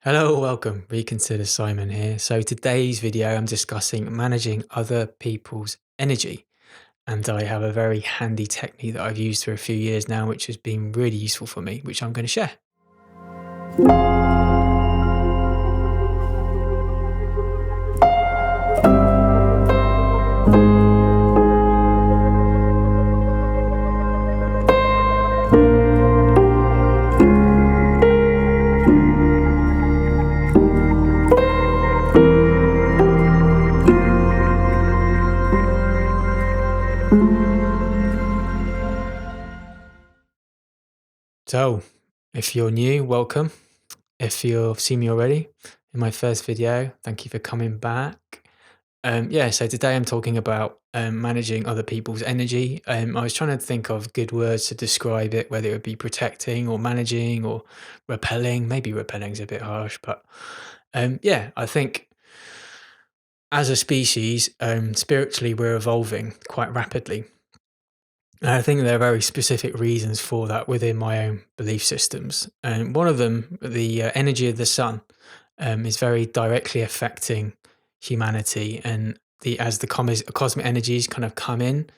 Hello, welcome. Reconsider Simon here. So today's video, I'm discussing managing other people's energy. And I have a very handy technique that I've used for a few years now, which has been really useful for me, which I'm going to share. So if you're new, welcome. If you've seen me already in my first video, thank you for coming back. So today I'm talking about managing other people's energy. I was trying to think of good words to describe it, whether it would be protecting or managing or repelling. Maybe repelling's a bit harsh, but I think as a species, spiritually, we're evolving quite rapidly. And I think there are very specific reasons for that within my own belief systems. And one of them, the energy of the sun, is very directly affecting humanity. And as the cosmic energies kind of come in,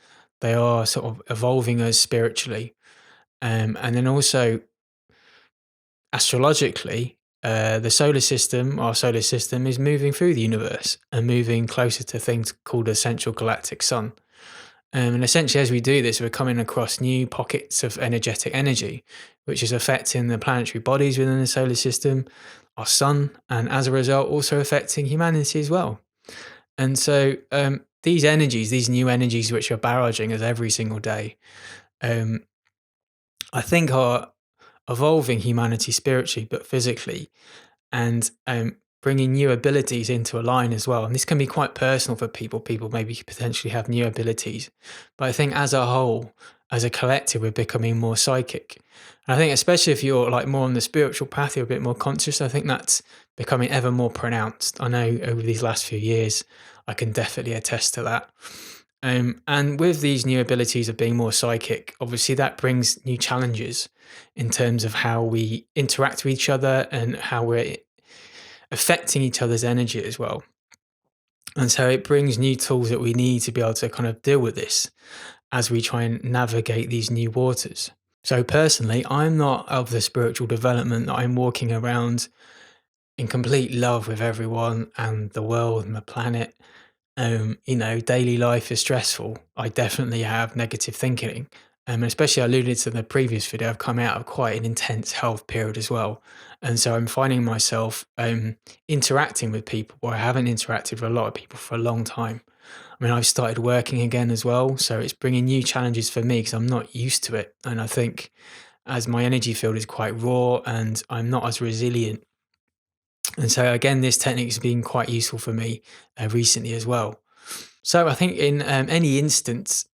they are sort of evolving us spiritually. And then also astrologically, our solar system is moving through the universe and moving closer to things called a central galactic sun. And essentially, as we do this, we're coming across new pockets of energetic energy, which is affecting the planetary bodies within the solar system, our sun, and as a result, also affecting humanity as well. And so, these new energies, which are barraging us every single day, um, I think are evolving humanity spiritually, but physically, and bringing new abilities into a line as well. And this can be quite personal for people. People maybe potentially have new abilities, but I think as a whole, as a collective, we're becoming more psychic. And I think especially if you're like more on the spiritual path, you're a bit more conscious. I think that's becoming ever more pronounced. I know over these last few years, I can definitely attest to that. And with these new abilities of being more psychic, obviously that brings new challenges in terms of how we interact with each other and how we're affecting each other's energy as well. And so it brings new tools that we need to be able to kind of deal with this as we try and navigate these new waters. So personally, I'm not of the spiritual development that I'm walking around in complete love with everyone and the world and the planet. Daily life is stressful. I definitely have negative thinking. Especially I alluded to in the previous video, I've come out of quite an intense health period as well. And so I'm finding myself interacting with people where I haven't interacted with a lot of people for a long time. I mean, I've started working again as well. So it's bringing new challenges for me because I'm not used to it. And I think as my energy field is quite raw and I'm not as resilient. And so again, this technique has been quite useful for me recently as well. So I think in any instance,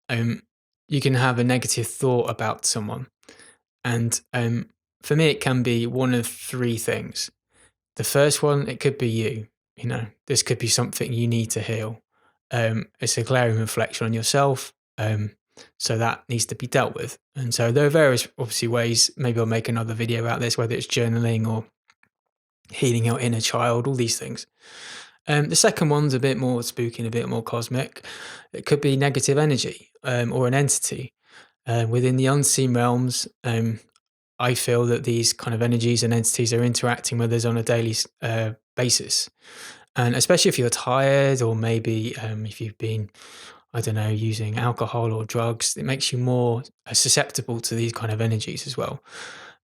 you can have a negative thought about someone. And for me, it can be one of three things. The first one, it could be you. This could be something you need to heal. It's a glaring reflection on yourself. So that needs to be dealt with. And so there are various, obviously, ways. Maybe I'll make another video about this, whether it's journaling or healing your inner child, all these things. The second one's a bit more spooky and a bit more cosmic. It could be negative energy or an entity. Within the unseen realms, I feel that these kind of energies and entities are interacting with us on a daily basis. And especially if you're tired or maybe if you've been, I don't know, using alcohol or drugs, it makes you more susceptible to these kind of energies as well.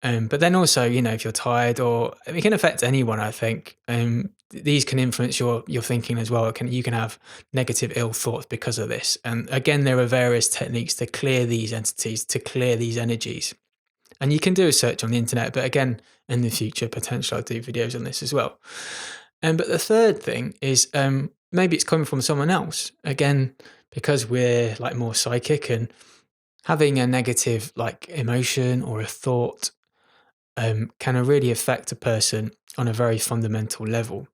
But then also, if you're tired or it can affect anyone, I think, these can influence your thinking as well. You can have negative ill thoughts because of this. And again, there are various techniques to clear these entities, to clear these energies. And you can do a search on the internet, but again, in the future, potentially I'll do videos on this as well. But the third thing is maybe it's coming from someone else. Again, because we're like more psychic and having a negative like emotion or a thought can really affect a person on a very fundamental level.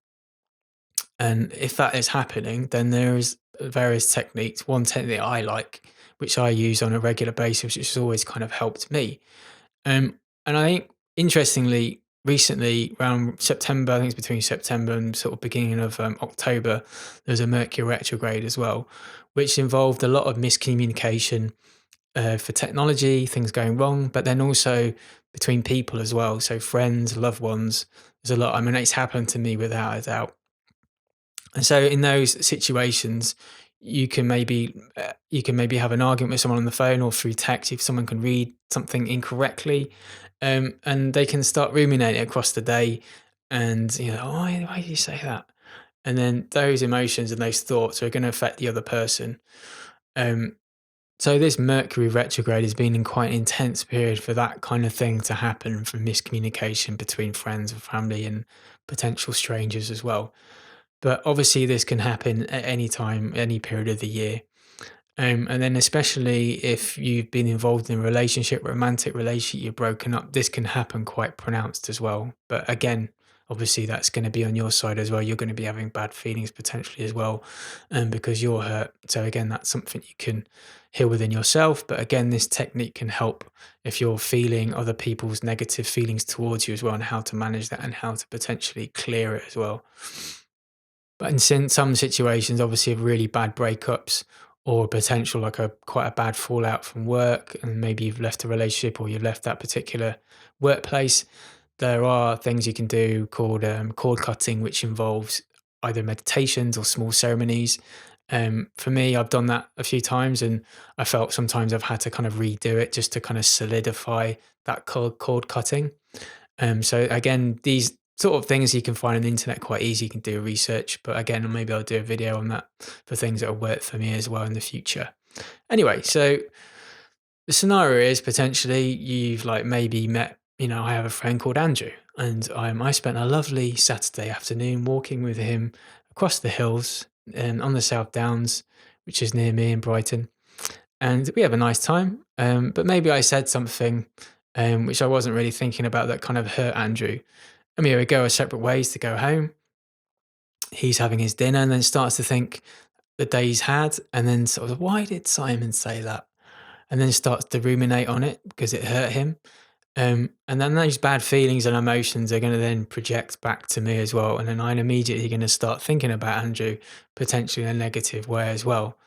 And if that is happening, then there is various techniques. One technique I like, which I use on a regular basis, which has always kind of helped me. And I think, interestingly, recently around September, I think it's between September and sort of beginning of October, there's a Mercury retrograde as well, which involved a lot of miscommunication for technology, things going wrong, but then also between people as well. So friends, loved ones, there's a lot. I mean, it's happened to me without a doubt. And so in those situations, you can maybe have an argument with someone on the phone or through text if someone can read something incorrectly, and they can start ruminating across the day, and oh, why do you say that? And then those emotions and those thoughts are going to affect the other person. Um, so this Mercury retrograde has been in quite an intense period for that kind of thing to happen, for miscommunication between friends and family and potential strangers as well. But obviously, this can happen at any time, any period of the year. And then, especially if you've been involved in a relationship, romantic relationship, you're broken up, this can happen quite pronounced as well. But again, obviously, that's going to be on your side as well. You're going to be having bad feelings potentially as well, because you're hurt. So, again, that's something you can heal within yourself. But again, this technique can help if you're feeling other people's negative feelings towards you as well, and how to manage that and how to potentially clear it as well. But in some situations, obviously, of really bad breakups or potential like a quite a bad fallout from work, and maybe you've left a relationship or you've left that particular workplace, there are things you can do called cord cutting, which involves either meditations or small ceremonies. For me, I've done that a few times, and I felt sometimes I've had to kind of redo it just to kind of solidify that cord cutting. So again, these sort of things you can find on the internet quite easy. You can do research, but again, maybe I'll do a video on that for things that will work for me as well in the future. Anyway, so the scenario is potentially you've like maybe met, I have a friend called Andrew, and I spent a lovely Saturday afternoon walking with him across the hills and on the South Downs, which is near me in Brighton. And we have a nice time. But maybe I said something which I wasn't really thinking about that kind of hurt Andrew. I mean, we go our separate ways to go home. He's having his dinner and then starts to think the day he's had, and then sort of, why did Simon say that? And then starts to ruminate on it because it hurt him. And then those bad feelings and emotions are going to then project back to me as well. And then I'm immediately going to start thinking about Andrew potentially in a negative way as well.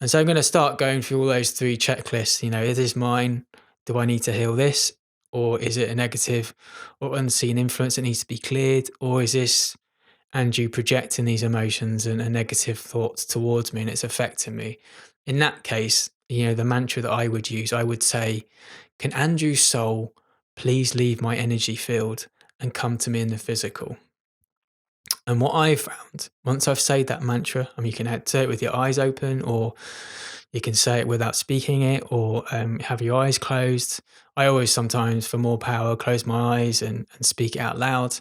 And so I'm going to start going through all those three checklists. Is this mine? Do I need to heal this? Or is it a negative or unseen influence that needs to be cleared? Or is this Andrew projecting these emotions and negative thoughts towards me and it's affecting me? In that case, the mantra that I would use, I would say, can Andrew's soul please leave my energy field and come to me in the physical? And what I've found, once I've said that mantra, you can say it with your eyes open, or you can say it without speaking it, or have your eyes closed. I always sometimes, for more power, close my eyes and speak it out loud.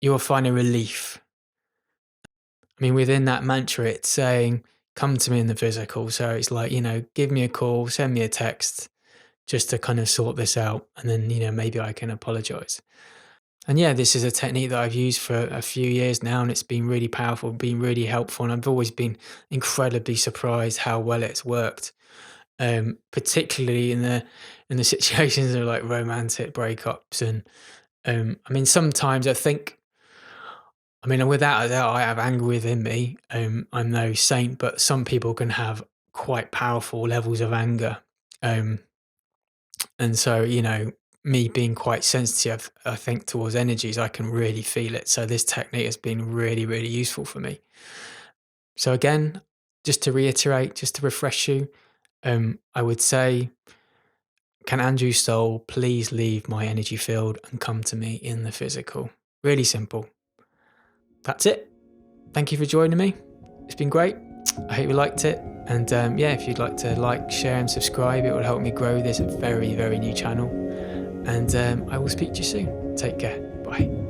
You'll find a relief. Within that mantra, it's saying, come to me in the physical. So it's like, give me a call, send me a text, just to kind of sort this out. And then, maybe I can apologize. And yeah, this is a technique that I've used for a few years now, and it's been really powerful, been really helpful. And I've always been incredibly surprised how well it's worked. Particularly in the situations of like romantic breakups. And sometimes I think, without a doubt, I have anger within me. I'm no saint, but some people can have quite powerful levels of anger. And so, me being quite sensitive, I think, towards energies, I can really feel it. So this technique has been really, really useful for me. So again, just to reiterate, just to refresh you, I would say, can Andrew's soul please leave my energy field and come to me in the physical? Really simple. That's it. Thank you for joining me. It's been great. I hope you liked it. And if you'd like to like, share and subscribe, it will help me grow this very, very new channel. And I will speak to you soon. Take care. Bye.